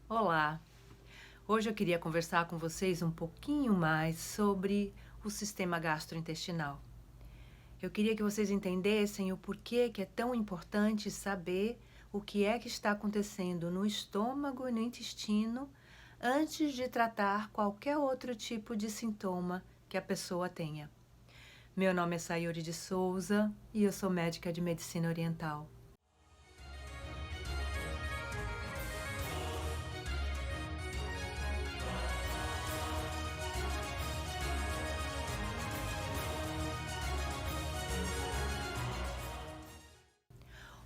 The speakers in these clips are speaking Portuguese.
Olá! Hoje eu queria conversar com vocês um pouquinho mais sobre o sistema gastrointestinal. Eu queria que vocês entendessem o porquê que é tão importante saber o que é que está acontecendo no estômago e no intestino antes de tratar qualquer outro tipo de sintoma que a pessoa tenha. Meu nome é Sayuri de Souza e eu sou médica de medicina oriental.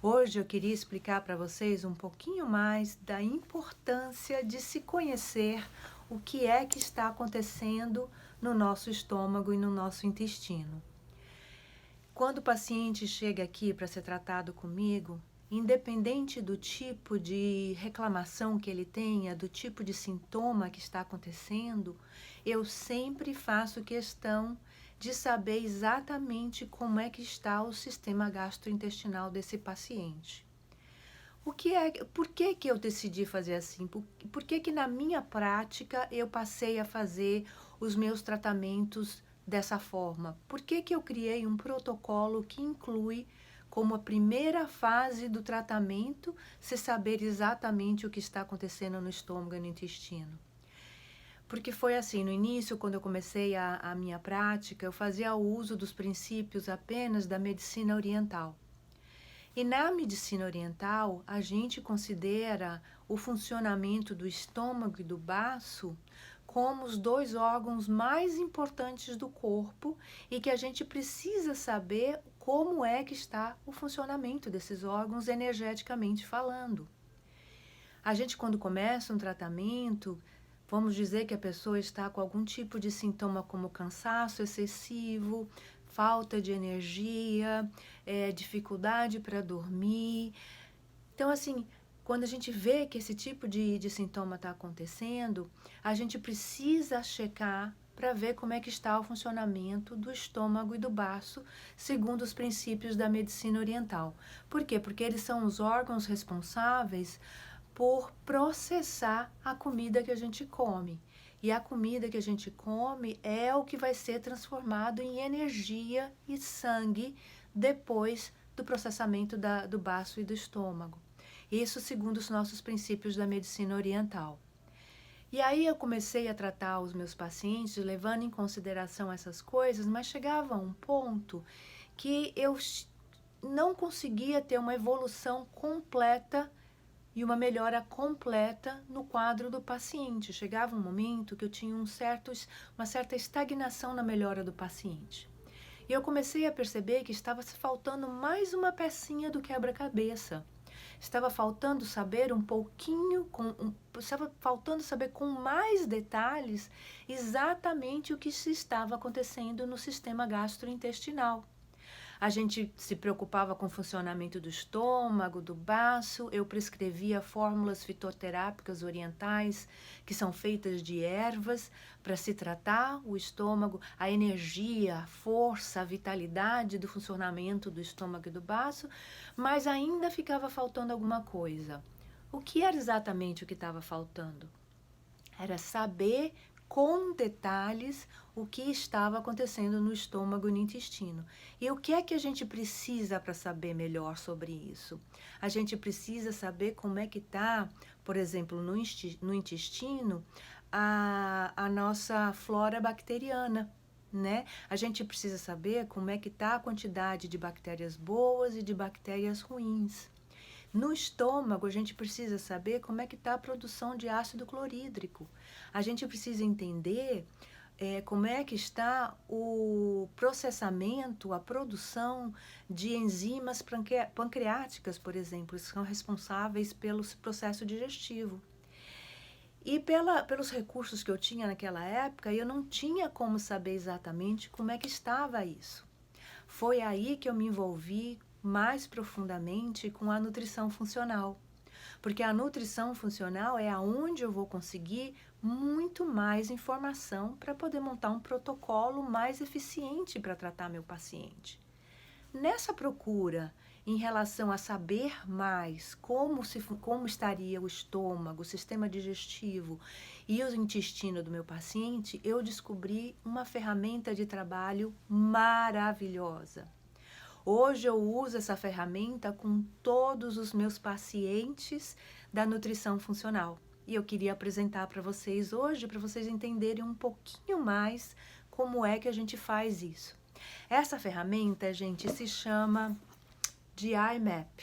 Hoje eu queria explicar para vocês um pouquinho mais da importância de se conhecer o que é que está acontecendo no nosso estômago e no nosso intestino. Quando o paciente chega aqui para ser tratado comigo, independente do tipo de reclamação que ele tenha, do tipo de sintoma que está acontecendo, eu sempre faço questão de saber exatamente como é que está o sistema gastrointestinal desse paciente. Por que que eu decidi fazer assim? Por que que na minha prática eu passei a fazer os meus tratamentos dessa forma? Por que que eu criei um protocolo que inclui como a primeira fase do tratamento se saber exatamente o que está acontecendo no estômago e no intestino? Porque foi assim, no início, quando eu comecei a minha prática, eu fazia uso dos princípios apenas da medicina oriental. E na medicina oriental, a gente considera o funcionamento do estômago e do baço como os dois órgãos mais importantes do corpo e que a gente precisa saber como é que está o funcionamento desses órgãos energeticamente falando. A gente, quando começa um tratamento, vamos dizer que a pessoa está com algum tipo de sintoma como cansaço excessivo, falta de energia, dificuldade para dormir. Então, assim, quando a gente vê que esse tipo de sintoma está acontecendo, a gente precisa checar para ver como é que está o funcionamento do estômago e do baço, segundo os princípios da medicina oriental. Por quê? Porque eles são os órgãos responsáveis por processar a comida que a gente come. E a comida que a gente come é o que vai ser transformado em energia e sangue depois do processamento do baço e do estômago. Isso segundo os nossos princípios da medicina oriental. E aí eu comecei a tratar os meus pacientes levando em consideração essas coisas, mas chegava a um ponto que eu não conseguia ter uma evolução completa e uma melhora completa no quadro do paciente. Chegava um momento que eu tinha uma certa estagnação na melhora do paciente. E eu comecei a perceber que estava se faltando mais uma pecinha do quebra-cabeça. Estava faltando saber estava faltando saber com mais detalhes exatamente o que se estava acontecendo no sistema gastrointestinal. A gente se preocupava com o funcionamento do estômago, do baço, eu prescrevia fórmulas fitoterápicas orientais, que são feitas de ervas, para se tratar o estômago, a energia, a força, a vitalidade do funcionamento do estômago e do baço, mas ainda ficava faltando alguma coisa. O que era exatamente o que estava faltando? Era saber com detalhes o que estava acontecendo no estômago e no intestino. E o que é que a gente precisa para saber melhor sobre isso? A gente precisa saber como é que está, por exemplo, no intestino, a nossa flora bacteriana. Né? A gente precisa saber como é que está a quantidade de bactérias boas e de bactérias ruins. No estômago, a gente precisa saber como é que está a produção de ácido clorídrico. A gente precisa entender como é que está o processamento, a produção de enzimas pancreáticas, por exemplo, que são responsáveis pelo processo digestivo. E pelos recursos que eu tinha naquela época, eu não tinha como saber exatamente como é que estava isso. Foi aí que eu me envolvi mais profundamente com a nutrição funcional. Porque a nutrição funcional é aonde eu vou conseguir muito mais informação para poder montar um protocolo mais eficiente para tratar meu paciente. Nessa procura em relação a saber mais como estaria o estômago, o sistema digestivo e o intestino do meu paciente, eu descobri uma ferramenta de trabalho maravilhosa. Hoje eu uso essa ferramenta com todos os meus pacientes da nutrição funcional. E eu queria apresentar para vocês hoje, para vocês entenderem um pouquinho mais como é que a gente faz isso. Essa ferramenta, gente, se chama GI Map.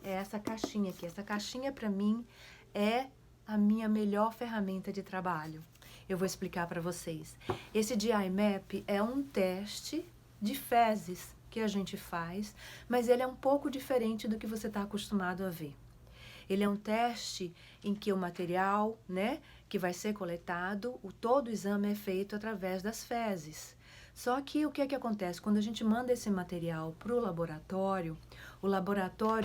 É essa caixinha aqui. Essa caixinha, para mim, é a minha melhor ferramenta de trabalho. Eu vou explicar para vocês. Esse GI Map é um teste de fezes que a gente faz, mas ele é um pouco diferente do que você está acostumado a ver. Ele é um teste em que o material, né, que vai ser coletado, todo o exame é feito através das fezes. Só que o que é que acontece? Quando a gente manda esse material para o laboratório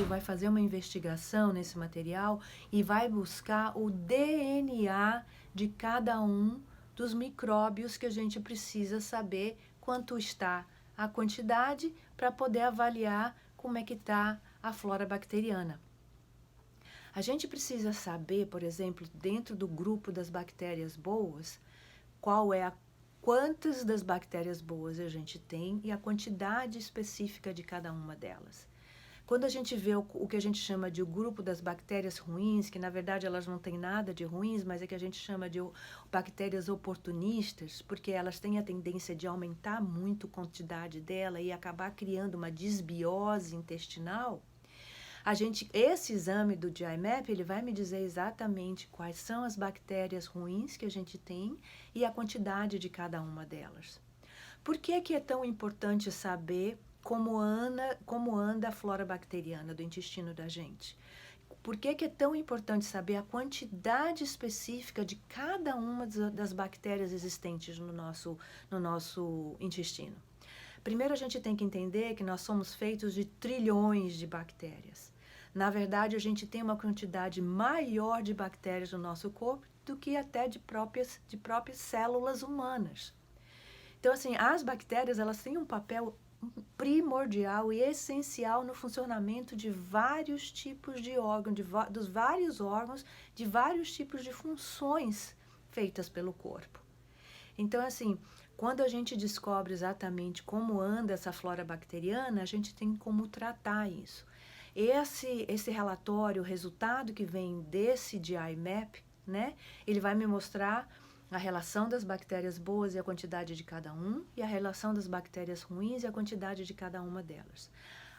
vai fazer uma investigação nesse material e vai buscar o DNA de cada um dos micróbios que a gente precisa saber quanto está a quantidade para poder avaliar como é que está a flora bacteriana. A gente precisa saber, por exemplo, dentro do grupo das bactérias boas, quantas das bactérias boas a gente tem e a quantidade específica de cada uma delas. Quando a gente vê o que a gente chama de o grupo das bactérias ruins, que na verdade elas não têm nada de ruins, mas é que a gente chama de bactérias oportunistas, porque elas têm a tendência de aumentar muito a quantidade dela e acabar criando uma disbiose intestinal, esse exame do GI Map, ele vai me dizer exatamente quais são as bactérias ruins que a gente tem e a quantidade de cada uma delas. Por que é tão importante saber como anda a flora bacteriana do intestino da gente? Por que é tão importante saber a quantidade específica de cada uma das bactérias existentes no nosso intestino? Primeiro, a gente tem que entender que nós somos feitos de trilhões de bactérias. Na verdade, a gente tem uma quantidade maior de bactérias no nosso corpo do que até de próprias células humanas. Então, assim, as bactérias, elas têm um papel primordial e essencial no funcionamento de vários tipos de órgãos, dos vários órgãos, de vários tipos de funções feitas pelo corpo. Então, assim, quando a gente descobre exatamente como anda essa flora bacteriana, a gente tem como tratar isso. Esse relatório, o resultado que vem desse GI Map, né, ele vai me mostrar a relação das bactérias boas e a quantidade de cada um, e a relação das bactérias ruins e a quantidade de cada uma delas.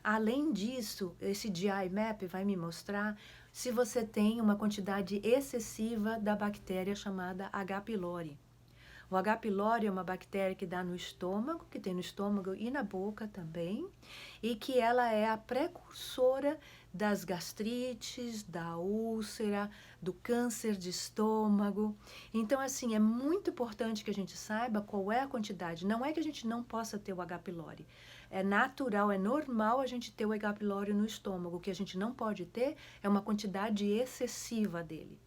Além disso, esse GI Map vai me mostrar se você tem uma quantidade excessiva da bactéria chamada H. pylori. O H. pylori é uma bactéria que dá no estômago, que tem no estômago e na boca também, e que ela é a precursora das gastrites, da úlcera, do câncer de estômago. Então, assim, é muito importante que a gente saiba qual é a quantidade. Não é que a gente não possa ter o H. pylori. É natural, é normal a gente ter o H. pylori no estômago. O que a gente não pode ter é uma quantidade excessiva dele.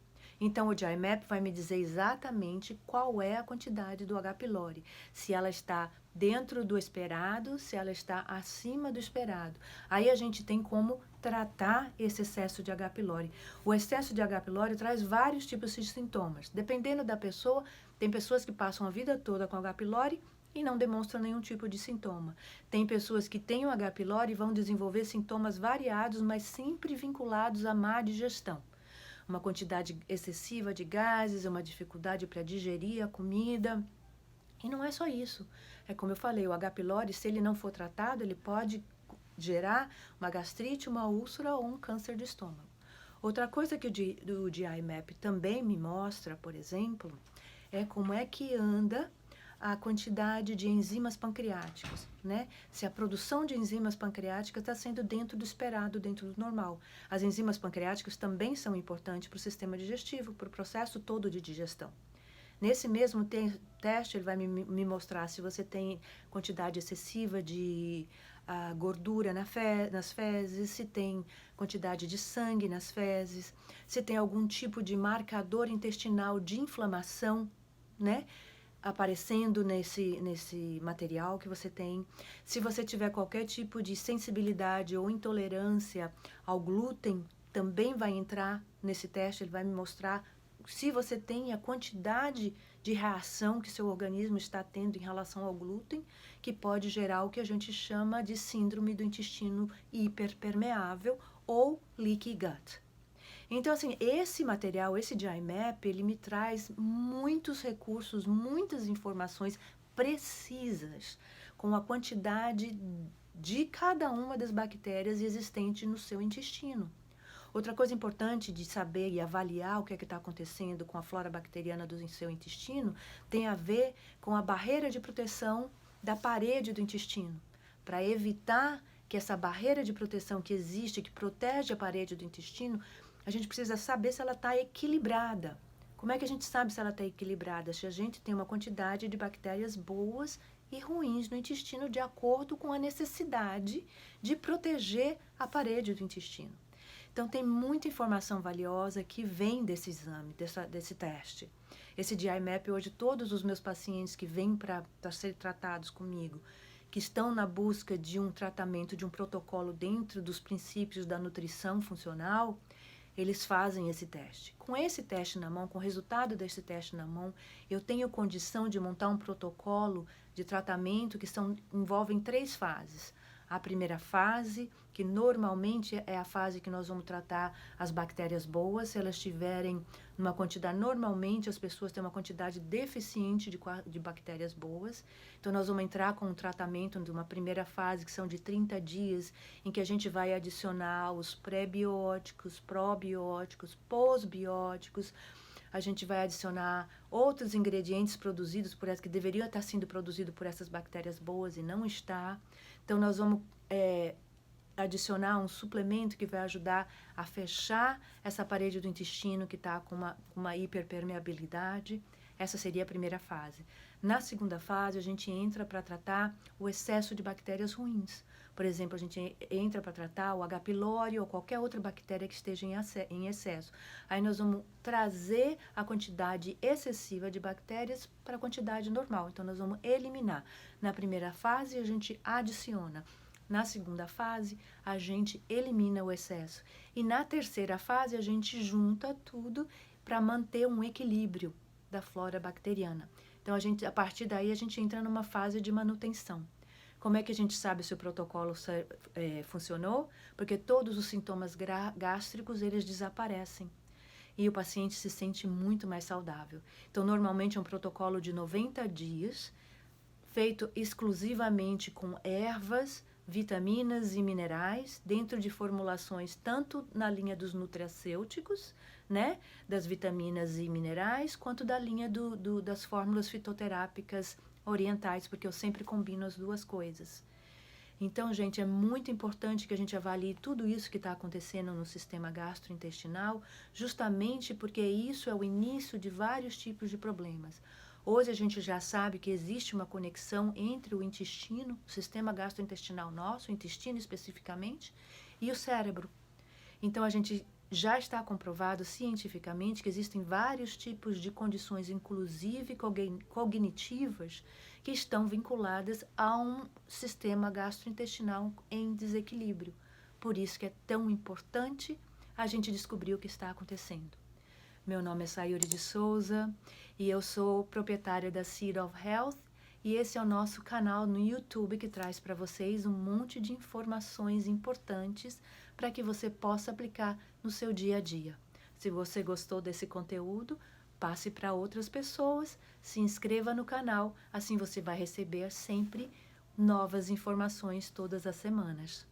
Então, o GI Map vai me dizer exatamente qual é a quantidade do H. pylori. Se ela está dentro do esperado, se ela está acima do esperado. Aí a gente tem como tratar esse excesso de H. pylori. O excesso de H. pylori traz vários tipos de sintomas. Dependendo da pessoa, tem pessoas que passam a vida toda com H. pylori e não demonstram nenhum tipo de sintoma. Tem pessoas que têm o H. pylori e vão desenvolver sintomas variados, mas sempre vinculados à má digestão. Uma quantidade excessiva de gases, uma dificuldade para digerir a comida. E não é só isso. É como eu falei, o H. pylori, se ele não for tratado, ele pode gerar uma gastrite, uma úlcera ou um câncer de estômago. Outra coisa que o GI Map também me mostra, por exemplo, é como é que anda a quantidade de enzimas pancreáticas, né? Se a produção de enzimas pancreáticas está sendo dentro do esperado, dentro do normal. As enzimas pancreáticas também são importantes para o sistema digestivo, para o processo todo de digestão. Nesse mesmo teste, ele vai me mostrar se você tem quantidade excessiva de gordura nas fezes, se tem quantidade de sangue nas fezes, se tem algum tipo de marcador intestinal de inflamação, né? aparecendo nesse material que você tem. Se você tiver qualquer tipo de sensibilidade ou intolerância ao glúten, também vai entrar nesse teste, ele vai me mostrar se você tem a quantidade de reação que seu organismo está tendo em relação ao glúten, que pode gerar o que a gente chama de síndrome do intestino hiperpermeável ou leaky gut. Então, assim, esse material, esse GI Map, ele me traz muitos recursos, muitas informações precisas com a quantidade de cada uma das bactérias existentes no seu intestino. Outra coisa importante de saber e avaliar o que é que está acontecendo com a flora bacteriana do seu intestino tem a ver com a barreira de proteção da parede do intestino, para evitar que essa barreira de proteção que existe, que protege a parede do intestino, a gente precisa saber se ela está equilibrada. Como é que a gente sabe se ela está equilibrada? Se a gente tem uma quantidade de bactérias boas e ruins no intestino de acordo com a necessidade de proteger a parede do intestino. Então, tem muita informação valiosa que vem desse exame, desse teste. Esse GI Map, hoje, todos os meus pacientes que vêm para ser tratados comigo, que estão na busca de um tratamento, de um protocolo dentro dos princípios da nutrição funcional, eles fazem esse teste. Com esse teste na mão, com o resultado desse teste na mão, eu tenho condição de montar um protocolo de tratamento que envolvem 3 fases. A primeira fase, que normalmente é a fase que nós vamos tratar as bactérias boas, se elas tiverem uma quantidade, normalmente as pessoas têm uma quantidade deficiente de bactérias boas, então nós vamos entrar com um tratamento de uma primeira fase, que são de 30 dias, em que a gente vai adicionar os pré-bióticos, probióticos, pós-bióticos, a gente vai adicionar outros ingredientes produzidos por essas, que deveriam estar sendo produzidos por essas bactérias boas e não está. Então, nós vamos adicionar um suplemento que vai ajudar a fechar essa parede do intestino que está com uma hiperpermeabilidade. Essa seria a primeira fase. Na segunda fase, a gente entra para tratar o excesso de bactérias ruins. Por exemplo, a gente entra para tratar o H. pylori ou qualquer outra bactéria que esteja em excesso. Aí nós vamos trazer a quantidade excessiva de bactérias para a quantidade normal. Então, nós vamos eliminar. Na primeira fase, a gente adiciona. Na segunda fase, a gente elimina o excesso. E na terceira fase, a gente junta tudo para manter um equilíbrio da flora bacteriana. Então, a partir daí, a gente entra numa fase de manutenção. Como é que a gente sabe se o protocolo funcionou? Porque todos os sintomas gástricos, eles desaparecem. E o paciente se sente muito mais saudável. Então, normalmente é um protocolo de 90 dias, feito exclusivamente com ervas, vitaminas e minerais, dentro de formulações tanto na linha dos nutracêuticos, né, das vitaminas e minerais, quanto da linha das fórmulas fitoterápicas orientais, porque eu sempre combino as duas coisas. Então, gente, é muito importante que a gente avalie tudo isso que está acontecendo no sistema gastrointestinal, justamente porque isso é o início de vários tipos de problemas. Hoje a gente já sabe que existe uma conexão entre o intestino, o sistema gastrointestinal nosso, o intestino especificamente, e o cérebro. Então, a gente já está comprovado cientificamente que existem vários tipos de condições, inclusive cognitivas, que estão vinculadas a um sistema gastrointestinal em desequilíbrio. Por isso que é tão importante a gente descobrir o que está acontecendo. Meu nome é Sayuri de Souza e eu sou proprietária da Seed of Health, e esse é o nosso canal no YouTube que traz para vocês um monte de informações importantes para que você possa aplicar no seu dia a dia. Se você gostou desse conteúdo, passe para outras pessoas, se inscreva no canal, assim você vai receber sempre novas informações todas as semanas.